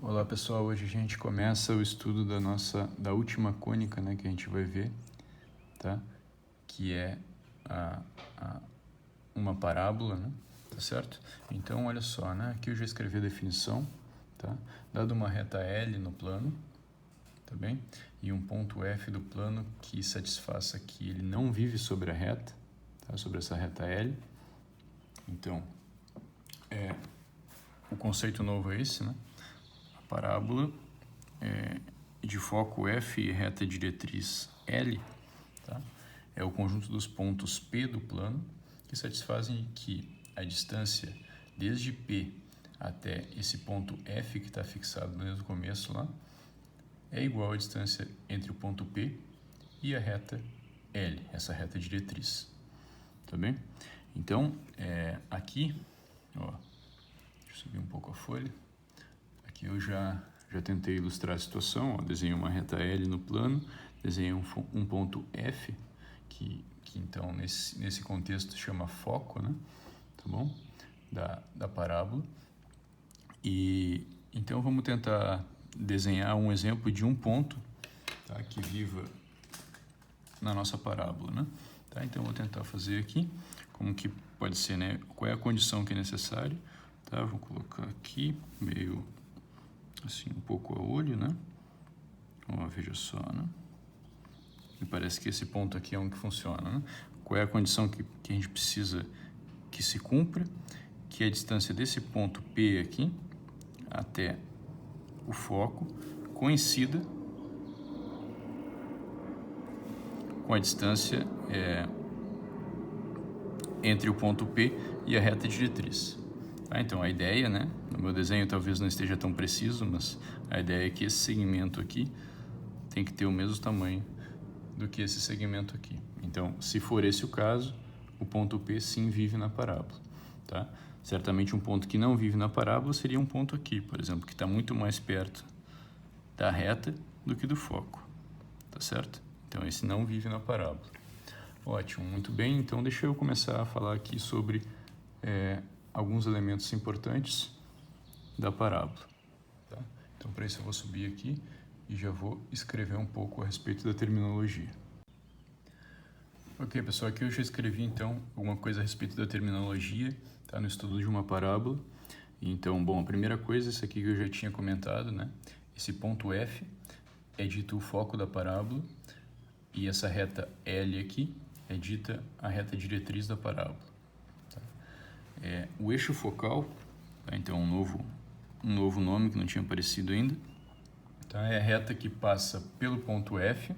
Olá pessoal, hoje a gente começa o estudo da última cônica, né, que a gente vai ver, tá? Que é uma parábola, né? Tá certo? Então olha só, né? Aqui eu já escrevi a definição, tá? Dado uma reta L no plano, tá bem? E um ponto F do plano que satisfaça que ele não vive sobre a reta, tá? Sobre essa reta L. Então, o conceito novo é esse, né? A parábola de foco F e reta diretriz L, tá? É o conjunto dos pontos P do plano que satisfazem que a distância desde P até esse ponto F que está fixado desde o começo lá é igual à distância entre o ponto P e a reta L, essa reta diretriz, tá bem? Então, aqui, ó, deixa eu subir um pouco a folha. Aqui eu já tentei ilustrar a situação, ó, desenhei uma reta L no plano, desenhei um ponto F, que então nesse contexto chama foco, né? Tá bom? Da parábola. E então vamos tentar desenhar um exemplo de um ponto, tá, que viva na nossa parábola, né? Tá? Então vou tentar fazer aqui, como que pode ser, né? Qual é a condição que é necessária, tá? Vou colocar aqui meio assim um pouco a olho, né? Ó, veja só, né? Me parece que esse ponto aqui é um que funciona, né? Qual é a condição que a gente precisa que se cumpra? Que a distância desse ponto P aqui até o foco coincida com a distância entre o ponto P e a reta diretriz. Tá? Então a ideia, né? No meu desenho talvez não esteja tão preciso, mas a ideia é que esse segmento aqui tem que ter o mesmo tamanho do que esse segmento aqui. Então, se for esse o caso, o ponto P sim vive na parábola, tá? Certamente um ponto que não vive na parábola seria um ponto aqui, por exemplo, que está muito mais perto da reta do que do foco, tá certo? Então, esse não vive na parábola. Ótimo, muito bem. Então, deixa eu começar a falar aqui sobre alguns elementos importantes da parábola, tá? Então, para isso eu vou subir aqui e já vou escrever um pouco a respeito da terminologia. Ok, pessoal, aqui eu já escrevi então alguma coisa a respeito da terminologia, tá? No estudo de uma parábola. Então, bom, a primeira coisa, isso aqui que eu já tinha comentado, né? Esse ponto F é dito o foco da parábola e essa reta L aqui é dita a reta diretriz da parábola. Tá? O eixo focal, tá? Então um novo nome que não tinha aparecido ainda, tá? É a reta que passa pelo ponto F,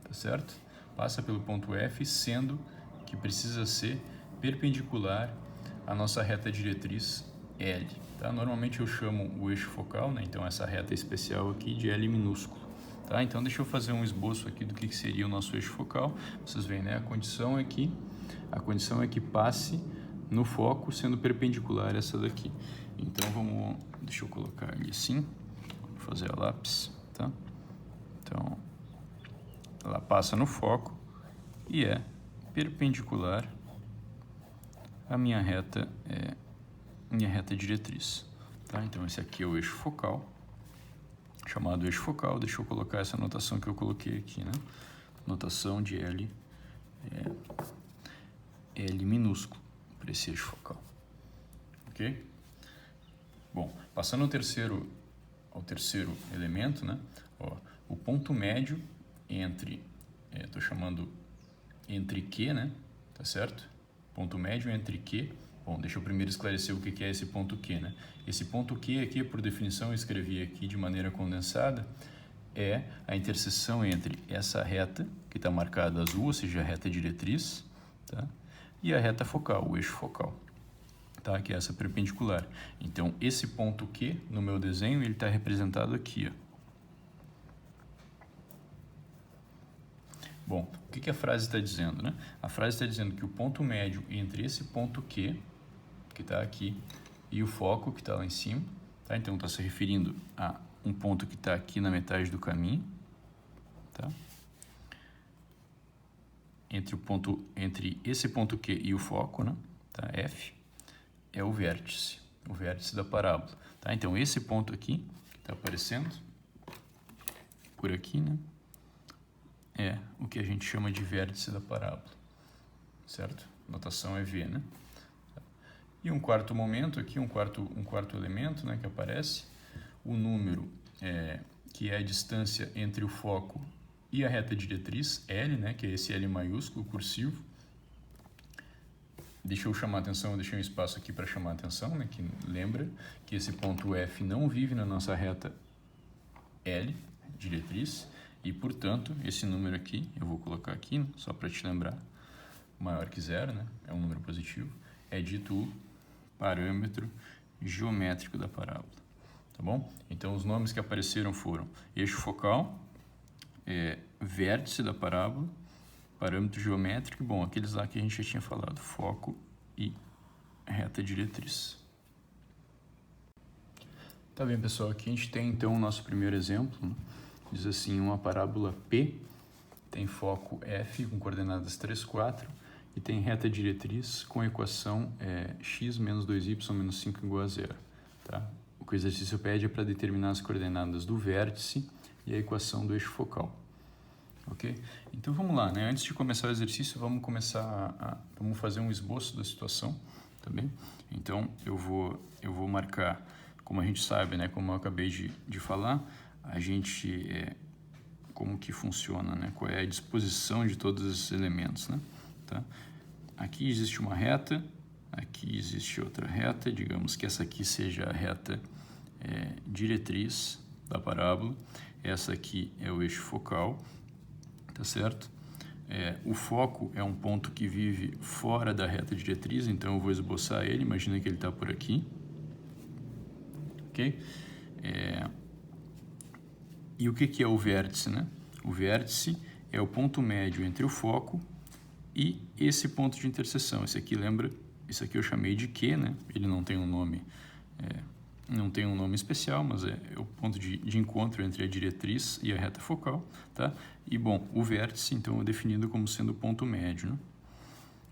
tá certo? Passa pelo ponto F, sendo que precisa ser perpendicular à nossa reta diretriz L. Tá? Normalmente eu chamo o eixo focal, né? Então essa reta especial aqui de L minúsculo. Tá? Então deixa eu fazer um esboço aqui do que seria o nosso eixo focal. Vocês veem, né? A condição é que passe no foco sendo perpendicular a essa daqui. Então deixa eu colocar ali assim, vou fazer a lápis, tá? Então ela passa no foco e é perpendicular à minha reta diretriz, tá? Então esse aqui é o eixo focal, chamado eixo focal. Deixa eu colocar essa notação que eu coloquei aqui, né? Notação de L minúsculo para esse eixo focal, ok? Bom, passando ao terceiro elemento, né? Ó, o ponto médio entre, estou chamando entre Q, né? Tá certo? Ponto médio entre Q. Bom, deixa eu primeiro esclarecer o que é esse ponto Q, né? Esse ponto Q aqui, por definição, eu escrevi aqui de maneira condensada, é a interseção entre essa reta, que está marcada azul, ou seja, a reta diretriz, tá? E a reta focal, o eixo focal, tá? Que é essa perpendicular. Então, esse ponto Q, no meu desenho, ele está representado aqui, ó. Bom, o que a frase está dizendo, né? A frase está dizendo que o ponto médio entre esse ponto Q, que está aqui, e o foco, que está lá em cima, tá? Então, está se referindo a um ponto que está aqui na metade do caminho, tá? Entre esse ponto Q e o foco, né? Tá? F, é o vértice, o vértice da parábola. Tá? Então, esse ponto aqui, que está aparecendo, por aqui, né, é o que a gente chama de vértice da parábola, certo? A notação é V, né? E um quarto momento aqui, um quarto elemento, né, que aparece, o número que é a distância entre o foco e a reta diretriz, L, né, que é esse L maiúsculo, cursivo. Deixa eu chamar a atenção, eu deixei um espaço aqui para chamar a atenção, né, que lembra que esse ponto F não vive na nossa reta L, diretriz, e, portanto, esse número aqui, eu vou colocar aqui, só para te lembrar, maior que zero, né, é um número positivo, é dito o parâmetro geométrico da parábola, tá bom? Então, os nomes que apareceram foram eixo focal, vértice da parábola, parâmetro geométrico, bom, aqueles lá que a gente já tinha falado, foco e reta diretriz. Tá bem, pessoal, aqui a gente tem então o nosso primeiro exemplo, né? Diz assim, uma parábola P tem foco F com coordenadas 3, 4 e tem reta diretriz com equação x menos 2y menos 5 igual a zero. Tá? O que o exercício pede é para determinar as coordenadas do vértice e a equação do eixo focal. Ok? Então vamos lá, né? Antes de começar o exercício, vamos fazer um esboço da situação, tá bem? Então eu vou marcar, como a gente sabe, né? Como eu acabei de falar, a gente como que funciona, né? Qual é a disposição de todos esses elementos, né? Tá? Aqui existe uma reta, aqui existe outra reta, digamos que essa aqui seja a reta diretriz da parábola, essa aqui é o eixo focal, tá certo? O foco é um ponto que vive fora da reta diretriz, então eu vou esboçar ele, imagina que ele está por aqui, ok? E o que é o vértice, né? O vértice é o ponto médio entre o foco e esse ponto de interseção. Esse aqui, lembra? Esse aqui eu chamei de Q, né? Ele não tem um nome, especial, mas é o ponto de encontro entre a diretriz e a reta focal, tá? E, bom, o vértice, então, é definido como sendo o ponto médio, né?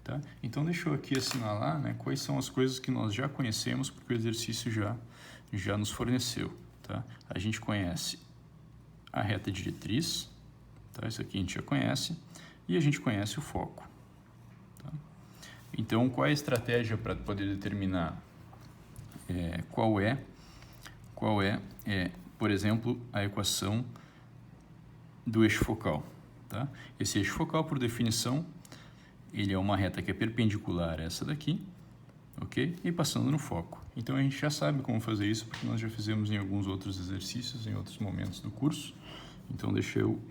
Tá? Então, deixa eu aqui assinalar, né, quais são as coisas que nós já conhecemos, porque o exercício já nos forneceu, tá? A gente conhece a reta diretriz, tá? Isso aqui a gente já conhece, e a gente conhece o foco. Tá? Então, qual é a estratégia para poder determinar qual é, por exemplo, a equação do eixo focal? Tá? Esse eixo focal, por definição, ele é uma reta que é perpendicular a essa daqui, ok? E passando no foco. Então, a gente já sabe como fazer isso, porque nós já fizemos em alguns outros exercícios, em outros momentos do curso. Então, deixa eu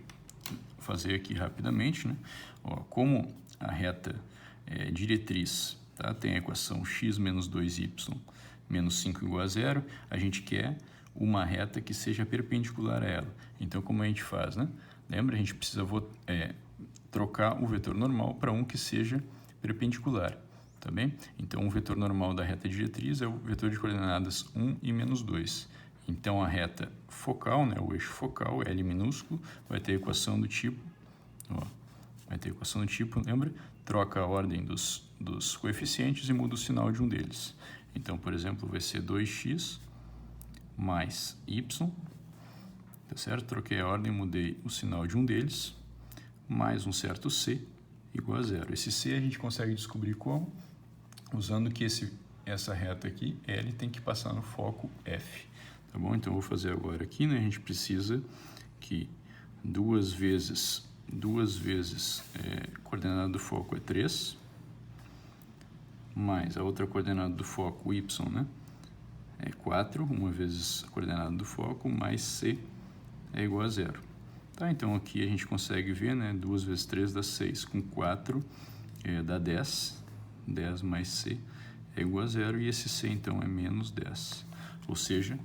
fazer aqui rapidamente, né? Ó, como a reta diretriz, tá? Tem a equação x menos 2y menos 5 igual a zero, a gente quer uma reta que seja perpendicular a ela. Então, como a gente faz, né? Lembra, a gente precisa trocar o vetor normal para um que seja perpendicular, tá bem? Então, o vetor normal da reta diretriz é o vetor de coordenadas 1 e menos 2. Então, a reta focal, né, o eixo focal, L minúsculo, vai ter a equação do tipo, lembra? Troca a ordem dos coeficientes e muda o sinal de um deles. Então, por exemplo, vai ser 2x mais y, tá certo? Troquei a ordem, mudei o sinal de um deles, mais um certo c igual a zero. Esse c a gente consegue descobrir como? Usando que essa reta aqui, L, tem que passar no foco F. Tá bom? Então, eu vou fazer agora aqui, né? A gente precisa que duas vezes coordenada do foco é 3, mais a outra coordenada do foco, y, né? É 4, uma vezes a coordenada do foco, mais c é igual a zero. Tá? Então, aqui a gente consegue ver, né? 2 vezes 3 dá 6, com 4 dá 10, 10 mais c é igual a zero, e esse c, então, é menos 10. Ou seja,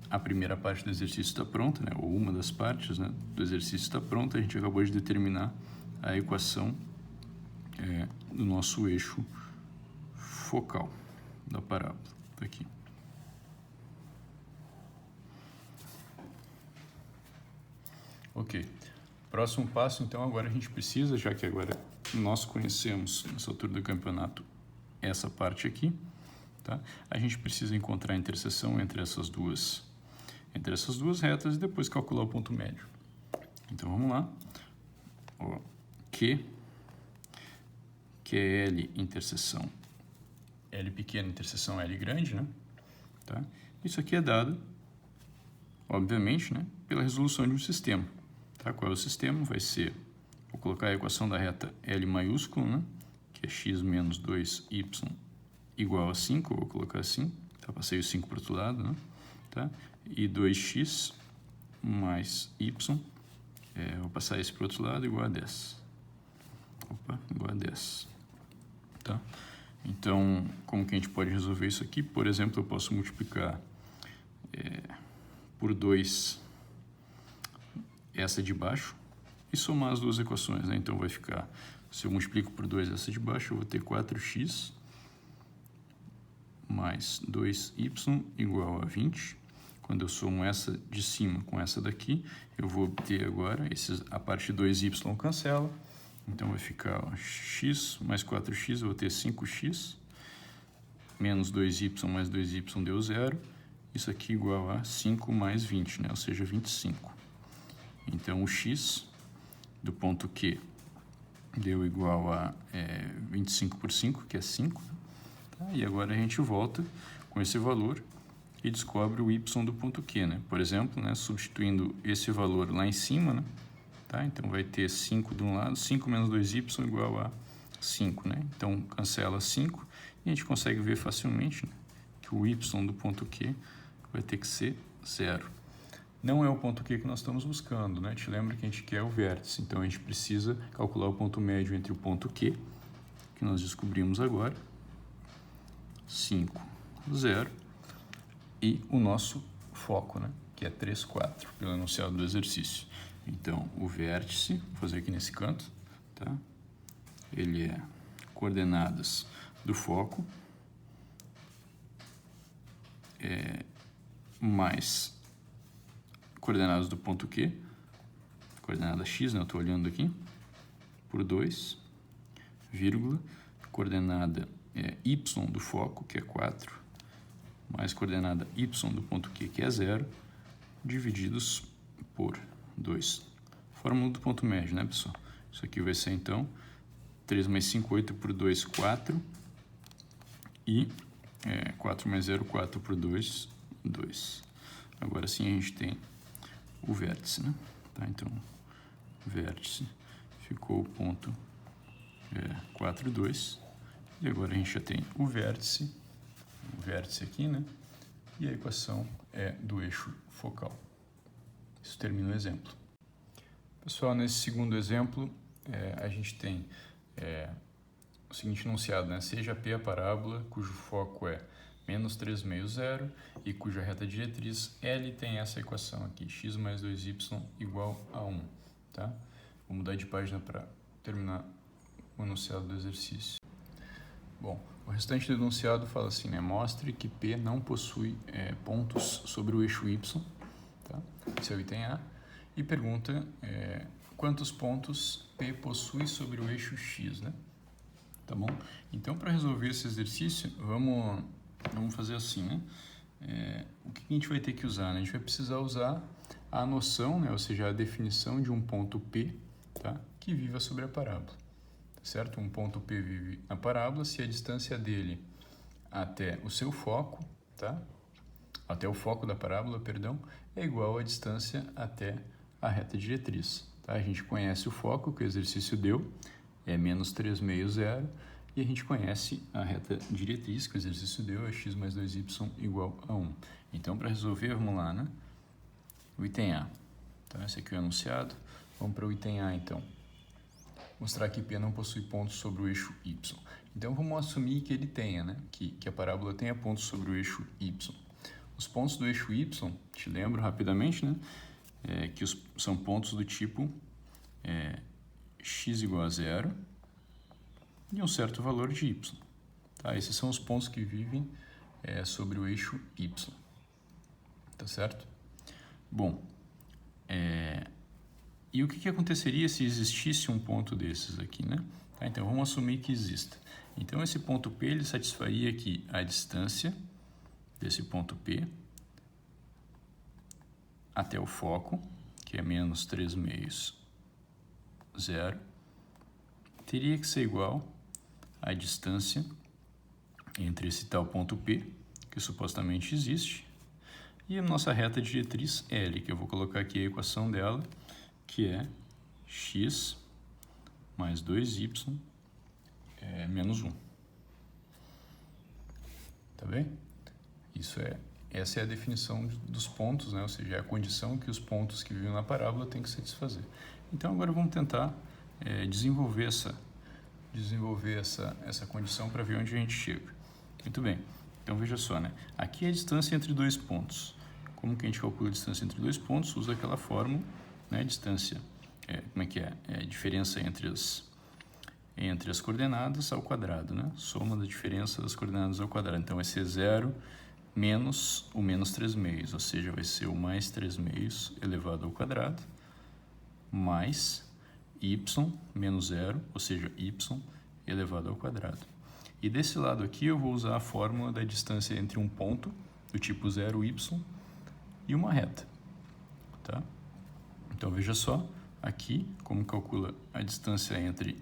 a primeira parte do exercício está pronta, né? Ou uma das partes, né, do exercício está pronta, a gente acabou de determinar a equação do nosso eixo focal da parábola. Tá aqui. Ok. Próximo passo, então, agora a gente precisa, já que agora nós conhecemos, nessa altura do campeonato, essa parte aqui, tá? A gente precisa encontrar a interseção entre essas duas retas e depois calcular o ponto médio. Então, vamos lá. Ó, Q é L interseção L pequena interseção L grande, né? Tá? Isso aqui é dado, obviamente, né, pela resolução de um sistema. Tá? Qual é o sistema? Vai ser, vou colocar a equação da reta L maiúsculo, né, que é x menos 2y igual a 5, vou colocar assim, tá? Passei o 5 para o outro lado, né? Tá? E 2x mais y, vou passar esse para o outro lado, igual a 10. Opa, igual a 10. Tá? Então, como que a gente pode resolver isso aqui? Por exemplo, eu posso multiplicar por 2 essa de baixo e somar as duas equações, né? Então, vai ficar, se eu multiplico por 2 essa de baixo, eu vou ter 4x mais 2y igual a 20. Quando eu somo essa de cima com essa daqui, eu vou obter agora, a parte 2y cancela, então vai ficar ó, x mais 4x, eu vou ter 5x, menos 2y mais 2y deu 0, isso aqui igual a 5 mais 20, né? Ou seja, 25. Então, o x do ponto Q deu igual a 25 por 5, que é 5, tá? E agora a gente volta com esse valor e descobre o y do ponto Q, né? Por exemplo, né, substituindo esse valor lá em cima, né? Tá? Então, vai ter 5 de um lado, 5 menos 2y igual a 5, né? Então, cancela 5 e a gente consegue ver facilmente, né, que o y do ponto Q vai ter que ser 0. Não é o ponto Q que nós estamos buscando, né? Te lembra que a gente quer o vértice, então a gente precisa calcular o ponto médio entre o ponto Q, que nós descobrimos agora, 5, 0, e o nosso foco, né? Que é 3, 4, pelo enunciado do exercício. Então, o vértice, vou fazer aqui nesse canto, tá? Ele é coordenadas do foco mais coordenadas do ponto Q, coordenada x, né? Eu estou olhando aqui, por 2, vírgula, coordenada y do foco, que é 4, mais coordenada y do ponto Q, que é 0, divididos por 2. Fórmula do ponto médio, né, pessoal? Isso aqui vai ser, então, 3 mais 5, 8 por 2, 4. E 4 mais 0, 4 por 2, 2. Agora sim a gente tem o vértice, né? Tá? Então, vértice ficou o ponto 4, 2. E agora a gente já tem o vértice aqui, né? E a equação é do eixo focal. Isso termina o exemplo. Pessoal, nesse segundo exemplo, a gente tem o seguinte enunciado, né? Seja P a parábola cujo foco é menos 3 meio 0 e cuja reta diretriz L tem essa equação aqui, x mais 2y igual a 1. Tá? Vou mudar de página para terminar o enunciado do exercício. Bom, o restante do enunciado fala assim, né? Mostre que P não possui pontos sobre o eixo y, tá? Esse é o item A. E pergunta quantos pontos P possui sobre o eixo x, né? Tá bom? Então, para resolver esse exercício, vamos fazer assim, né? O que a gente vai ter que usar, né? A gente vai precisar usar a noção, né? Ou seja, a definição de um ponto P, tá? Que viva sobre a parábola. Certo? Um ponto P vive na parábola se a distância dele até o seu foco, tá? Até o foco da parábola, perdão, é igual à distância até a reta diretriz. Tá? A gente conhece o foco que o exercício deu, é menos 3 meio 0, e a gente conhece a reta diretriz que o exercício deu, é x mais 2y igual a 1. Então, para resolver, vamos lá, né? O item A. Então, esse aqui é o enunciado. Vamos para o item A, então. Mostrar que P não possui pontos sobre o eixo y. Então, vamos assumir que ele tenha, né? Que a parábola tenha pontos sobre o eixo y. Os pontos do eixo y, te lembro rapidamente, né? Que são pontos do tipo x igual a 0 e um certo valor de y. Tá? Esses são os pontos que vivem sobre o eixo y. Tá certo? Bom, e o que aconteceria se existisse um ponto desses aqui, né? Tá? Então, vamos assumir que exista. Então, esse ponto P ele satisfaria aqui a distância desse ponto P até o foco, que é menos 3 meios, 0, teria que ser igual à distância entre esse tal ponto P, que supostamente existe, e a nossa reta diretriz L, que eu vou colocar aqui a equação dela, que é x mais 2y menos 1. Tá bem? Essa é a definição dos pontos, né? Ou seja, é a condição que os pontos que vivem na parábola têm que satisfazer. Então, agora vamos tentar desenvolver essa condição para ver onde a gente chega. Muito bem. Então, veja só, né? Aqui é a distância entre dois pontos. Como que a gente calcula a distância entre dois pontos? Usa aquela fórmula, né? Distância, como é que é? É a diferença entre as coordenadas ao quadrado, né? Soma da diferença das coordenadas ao quadrado. Então, vai ser 0 menos o menos 3 meios, ou seja, vai ser o mais 3 meios elevado ao quadrado, mais y menos 0, ou seja, y elevado ao quadrado. E desse lado aqui eu vou usar a fórmula da distância entre um ponto, do tipo 0y, e uma reta. Tá? Então, veja só, aqui, como calcula a distância entre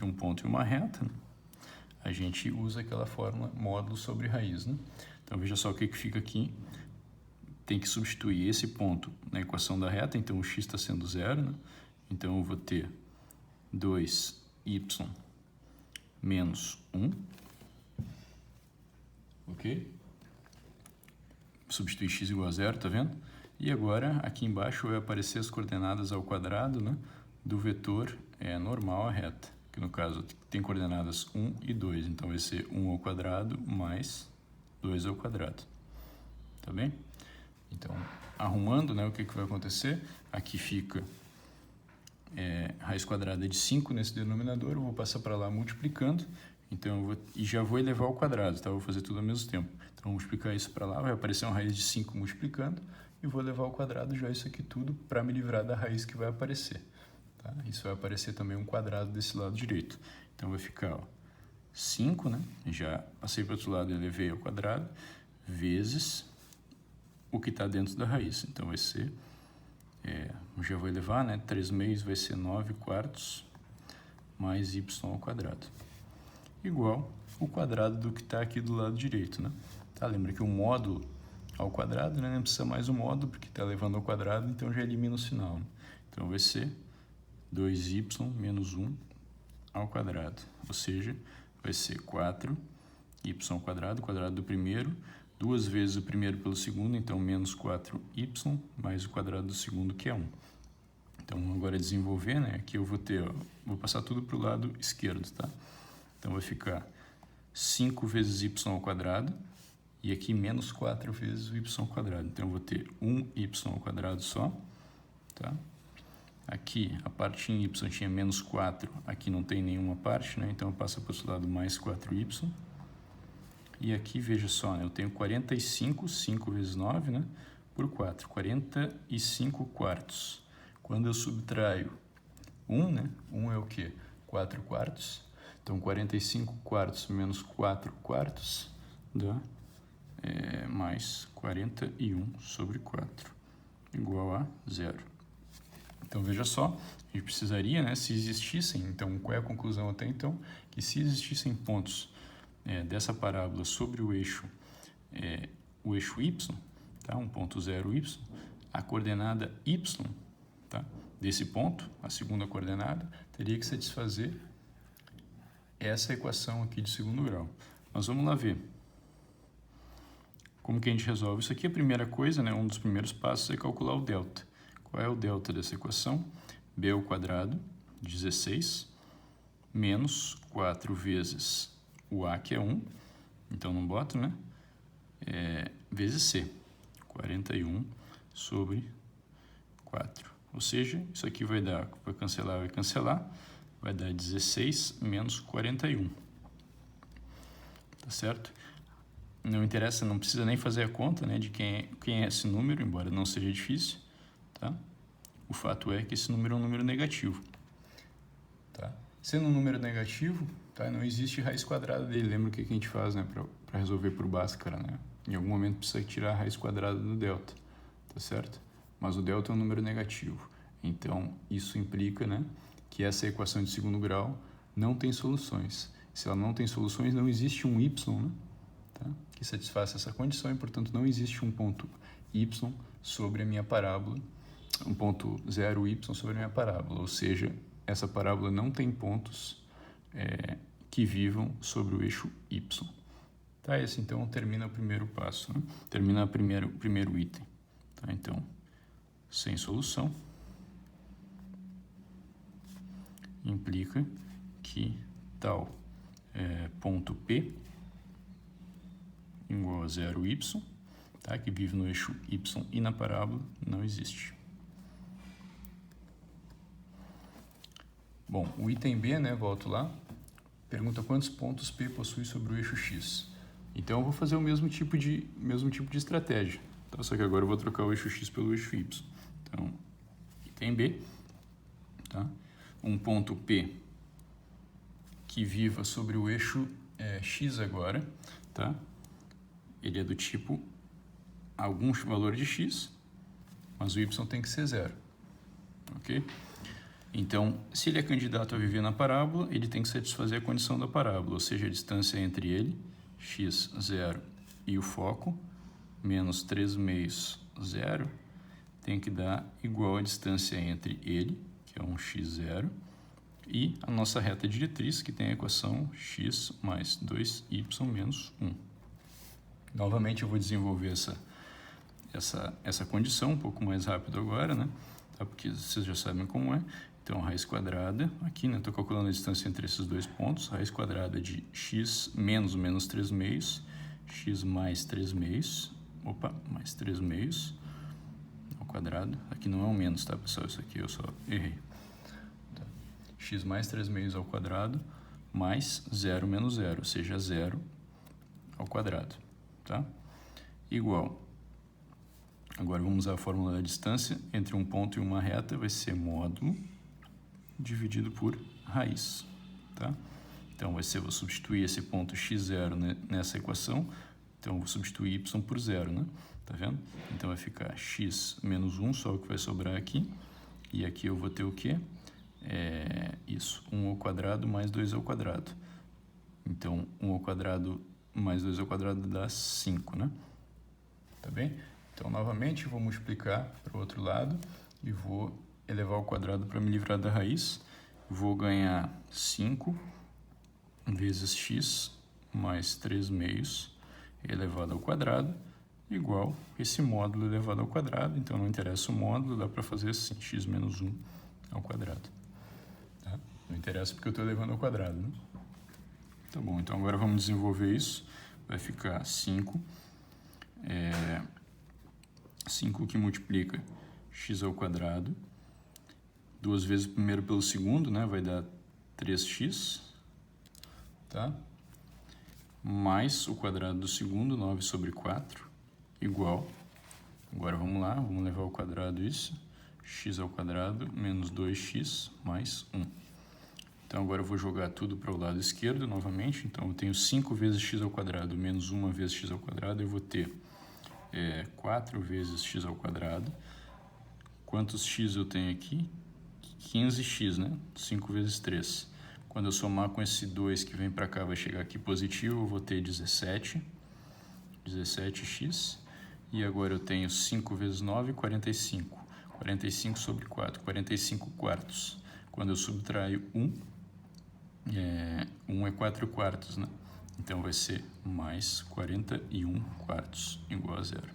um ponto e uma reta, né? A gente usa aquela fórmula módulo sobre raiz, né? Então, veja só o que fica aqui. Tem que substituir esse ponto na equação da reta, então o x está sendo 0, né? Então, eu vou ter 2y menos 1, ok? Substituir x igual a 0, tá vendo? E agora, aqui embaixo vai aparecer as coordenadas ao quadrado, né, do vetor normal à reta, que no caso tem coordenadas 1 e 2, então vai ser 1 ao quadrado mais 2 ao quadrado, tá bem? Então, arrumando, né, o que vai acontecer? Aqui fica raiz quadrada de 5 nesse denominador, eu vou passar para lá multiplicando, então e já vou elevar ao quadrado, tá? Eu vou fazer tudo ao mesmo tempo. Então, vou multiplicar isso para lá, vai aparecer uma raiz de 5 multiplicando, e vou levar ao quadrado já isso aqui tudo para me livrar da raiz que vai aparecer. Tá? Isso vai aparecer também um quadrado desse lado direito. Então, vai ficar 5, né? Já passei para o outro lado e elevei ao quadrado, vezes o que está dentro da raiz. Então, vai ser, já vou elevar, né? 3 meios vai ser 9 quartos mais y ao quadrado. Igual o quadrado do que está aqui do lado direito, né? Tá? Lembra que o módulo ao quadrado, né? Não precisa mais o módulo, porque está levando ao quadrado, então já elimina o sinal, né? Então, vai ser 2y menos 1 ao quadrado, ou seja, vai ser 4y ao quadrado, quadrado do primeiro, 2 vezes o primeiro pelo segundo, então menos 4y, mais o quadrado do segundo, que é 1. Então, agora desenvolver, né? Aqui eu vou ter, vou passar tudo para o lado esquerdo, tá? Então, vai ficar 5 vezes y ao quadrado, e aqui menos 4 vezes o y ao quadrado. Então, eu vou ter 1y ao quadrado só, tá? Aqui, a parte em y tinha menos 4, aqui não tem nenhuma parte, né? Então, eu passo para o outro lado mais 4y. E aqui, veja só, né? Eu tenho 45, 5 vezes 9, né? Por 4, 45 quartos. Quando eu subtraio 1, né? 1 é o quê? 4 quartos. Então, 45 quartos menos 4 quartos dá mais 41 sobre 4, igual a 0. Então, veja só, a gente precisaria, né, se existissem, então, qual é a conclusão até então? Que se existissem pontos dessa parábola sobre o eixo y, tá, um ponto 0y, a coordenada y, tá, desse ponto, a segunda coordenada, teria que satisfazer essa equação aqui de segundo grau. Mas vamos lá ver. Como que a gente resolve isso aqui? A primeira coisa, né, um dos primeiros passos é calcular o delta. Qual é o delta dessa equação? B ao quadrado, 16, menos 4 vezes o A, que é 1, então não boto, né? Vezes C, 41 sobre 4. Ou seja, isso aqui vai dar, vai cancelar, vai dar 16 menos 41. Tá certo? Não interessa, não precisa nem fazer a conta, né, de quem é esse número, embora não seja difícil, tá? O fato é que esse número é um número negativo, tá? Sendo um número negativo, tá? Não existe raiz quadrada dele. Lembra o que a gente faz, né, para resolver por Bhaskara, né? Em algum momento precisa tirar a raiz quadrada do delta, tá certo? Mas o delta é um número negativo. Então, isso implica, né, que essa equação de segundo grau não tem soluções. Se ela não tem soluções, não existe um y, né, tá, que satisfaça essa condição e, portanto, não existe um ponto y sobre a minha parábola, um ponto 0y sobre a minha parábola. Ou seja, essa parábola não tem pontos que vivam sobre o eixo y. Tá, esse então termina o primeiro passo, né? Termina o primeiro item. Tá, então, sem solução, implica que tal ponto P igual a 0y, tá, que vive no eixo y e na parábola, não existe. Bom, o item B, né, volto lá, pergunta quantos pontos P possui sobre o eixo x. Então, eu vou fazer o mesmo tipo de estratégia. Tá? Só que agora eu vou trocar o eixo x pelo eixo y. Então, item B, tá? Um ponto P que viva sobre o eixo x agora, tá? Ele é do tipo algum valor de x, mas o y tem que ser 0, ok? Então, se ele é candidato a viver na parábola, ele tem que satisfazer a condição da parábola, ou seja, a distância entre ele, x, 0, e o foco, menos 3 meios, 0, tem que dar igual à distância entre ele, que é um x, 0, e a nossa reta diretriz, que tem a equação x mais 2y menos 1. Novamente, eu vou desenvolver essa condição um pouco mais rápido agora, né? Tá? Porque vocês já sabem como é. Então, raiz quadrada, aqui, né? Estou calculando a distância entre esses dois pontos. Raiz quadrada de x menos 3 meios, x mais 3 meios, mais 3 meios ao quadrado. Aqui não é um menos, tá, pessoal? Isso aqui eu só errei. Tá. X mais 3 meios ao quadrado, mais 0 menos 0, ou seja, 0 ao quadrado, tá? Igual. Agora vamos usar a fórmula da distância entre um ponto e uma reta, vai ser módulo dividido por raiz, tá? Então vai ser, vou substituir esse ponto x0 nessa equação, então vou substituir y por 0, né? Tá vendo? Então vai ficar x menos 1, só o que vai sobrar aqui, e aqui eu vou ter o quê? Isso, 1 ao quadrado mais 2 ao quadrado. Então, 1 ao quadrado mais 2 ao quadrado dá 5, né? Tá bem? Então, novamente, eu vou multiplicar para o outro lado e vou elevar ao quadrado para me livrar da raiz. Vou ganhar 5 vezes x mais 3 meios elevado ao quadrado igual esse módulo elevado ao quadrado. Então, não interessa o módulo, dá para fazer assim, x menos 1 ao quadrado. Tá? Não interessa porque eu estou elevando ao quadrado, né? Tá bom, então agora vamos desenvolver isso. Vai ficar 5. 5 que multiplica x ao quadrado, 2 vezes o primeiro pelo segundo, né? Vai dar 3x, tá? Mais o quadrado do segundo, 9 sobre 4, igual. Agora vamos lá, vamos levar ao quadrado isso. X ao quadrado menos 2x mais 1. Então agora eu vou jogar tudo para o lado esquerdo novamente. Então eu tenho 5 vezes x ao quadrado menos 1 vezes x ao quadrado. Eu vou ter 4 vezes x ao quadrado. Quantos x eu tenho aqui? 15x, né? 5 vezes 3. Quando eu somar com esse 2 que vem para cá, vai chegar aqui positivo, eu vou ter 17x. E agora eu tenho 5 vezes 9, 45. 45 sobre 4, 45 quartos. Quando eu subtraio 1, 1 é 4 quartos, né? Então vai ser mais 41 quartos igual a 0.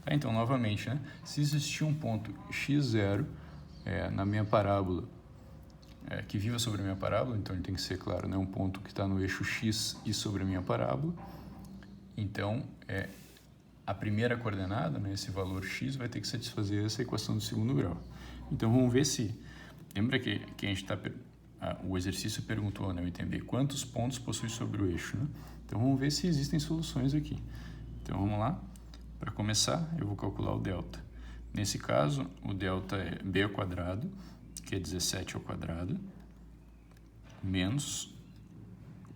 Tá, então, novamente, né? Se existir um ponto x0 na minha parábola, que viva sobre a minha parábola, então ele tem que ser, claro, né, um ponto que está no eixo x e sobre a minha parábola, então a primeira coordenada, né, esse valor x, vai ter que satisfazer essa equação do segundo grau. Então vamos ver se... Lembra que a gente está... o exercício perguntou, né, o item B, quantos pontos possui sobre o eixo, né? Então vamos ver se existem soluções aqui. Então vamos lá. Para começar, eu vou calcular o delta. Nesse caso, o delta é b ao quadrado, que é 17 ao quadrado, menos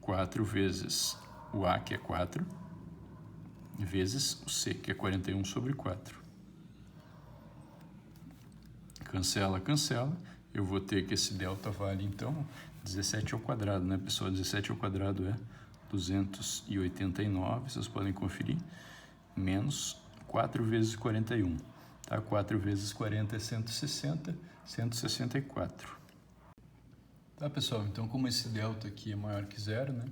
4 vezes o A, que é 4, vezes o C, que é 41 sobre 4. Cancela, cancela. Eu vou ter que esse delta vale, então, 17 ao quadrado, né, pessoal? 17 ao quadrado é 289, vocês podem conferir, menos 4 vezes 41. Tá? 4 vezes 40 é 160, 164. Tá, pessoal? Então, como esse delta aqui é maior que zero, né?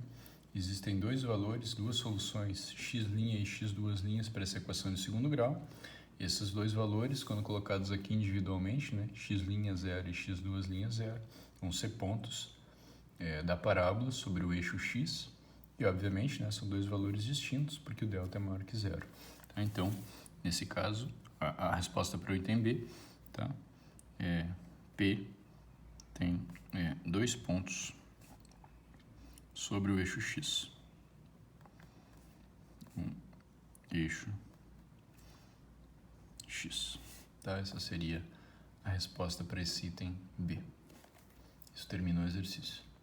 Existem dois valores, duas soluções, x' e x2' para essa equação de segundo grau. Esses dois valores, quando colocados aqui individualmente, né, x' 0 e x2' 0, vão ser pontos da parábola sobre o eixo x. E, obviamente, né, são dois valores distintos, porque o delta é maior que zero. Tá? Então, nesse caso, a resposta para o item B, tá? P tem dois pontos sobre o eixo x. Eixo x. Tá? Essa seria a resposta para esse item B. Isso termina o exercício.